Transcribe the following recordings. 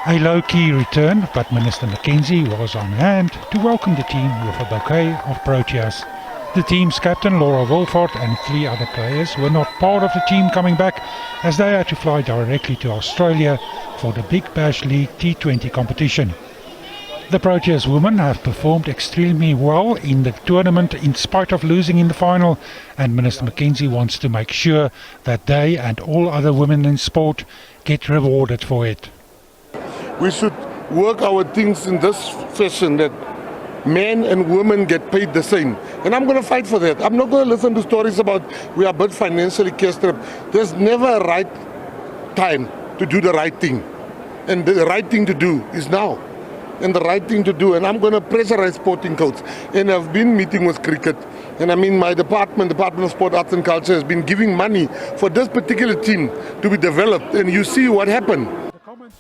A low-key return, but Minister Mckenzie was on hand to welcome the team with a bouquet of Proteas. The team's captain Laura Wolford and 3 other players were not part of the team coming back, as they had to fly directly to Australia for the Big Bash League T20 competition. The Proteas women have performed extremely well in the tournament in spite of losing in the final, and Minister Mckenzie wants to make sure that they and all other women in sport get rewarded for it. We should work our things in this fashion that men and women get paid the same. And I'm going to fight for that. I'm not going to listen to stories about we are a bit financially castrated. There's never a right time to do the right thing. And the right thing to do is now. And the right thing to do. And I'm going to pressurize sporting codes. And I've been meeting with cricket. And I mean my Department of Sport, Arts and Culture has been giving money for this particular team to be developed. And you see what happened.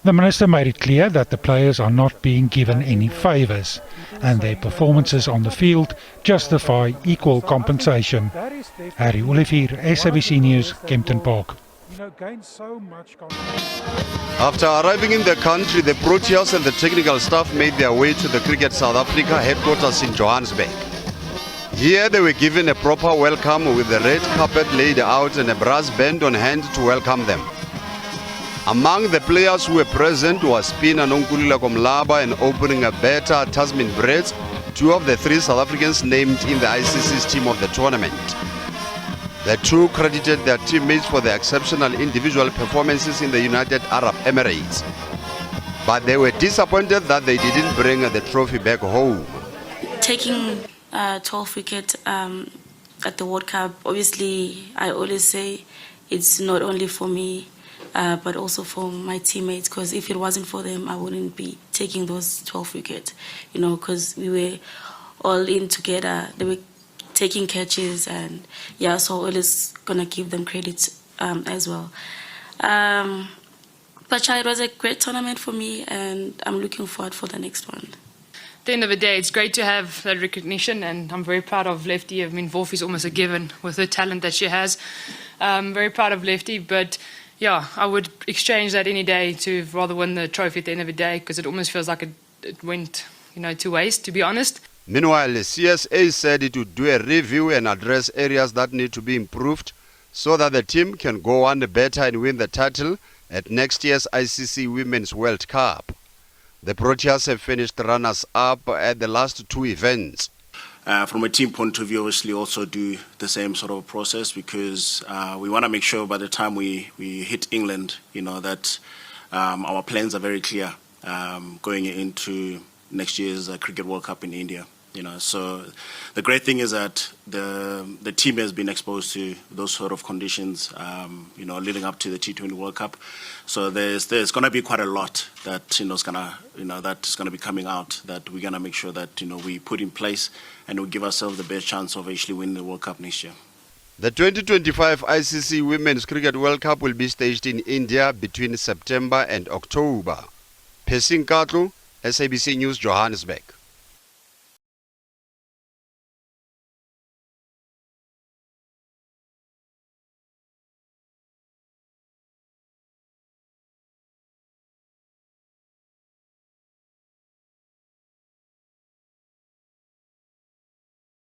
The Minister made it clear that the players are not being given any favours and their performances on the field justify equal compensation. Harry Olivier, SABC News, Kempton Park. After arriving in the country, the Proteas and the technical staff made their way to the Cricket South Africa headquarters in Johannesburg. Here they were given a proper welcome with the red carpet laid out and a brass band on hand to welcome them. Among the players who were present was spinner Nonkululeko Komlaba and opening a batter Tasmin Brett, 2 of the 3 South Africans named in the ICC's team of the tournament. The 2 credited their teammates for their exceptional individual performances in the United Arab Emirates. But they were disappointed that they didn't bring the trophy back home. Taking 12 wickets at the World Cup, obviously I always say it's not only for me, but also for my teammates, because if it wasn't for them, I wouldn't be taking those 12 wickets, because we were all in together. They were taking catches, and yeah, so always gonna give them credit as well. But yeah, it was a great tournament for me, and I'm looking forward for the next one. At the end of the day, it's great to have that recognition, and I'm very proud of Lefty. I mean, Wolf is almost a given with the talent that she has. Very proud of Lefty, but yeah, I would exchange that any day to rather win the trophy at the end of the day, because it almost feels like it went, to waste, to be honest. Meanwhile, the CSA said it would do a review and address areas that need to be improved so that the team can go on better and win the title at next year's ICC Women's World Cup. The Proteas have finished runners-up at the last 2 events. From a team point of view, obviously also do the same sort of process, because we want to make sure by the time we hit England, that our plans are very clear going into next year's Cricket World Cup in India. So the great thing is that the team has been exposed to those sort of conditions, leading up to the T20 World Cup. So there's going to be quite a lot that is going to be coming out, that we're going to make sure that we put in place, and we give ourselves the best chance of actually winning the World Cup next year. The 2025 ICC Women's Cricket World Cup will be staged in India between September and October. Pesing Katlu, SABC News, Johannesburg.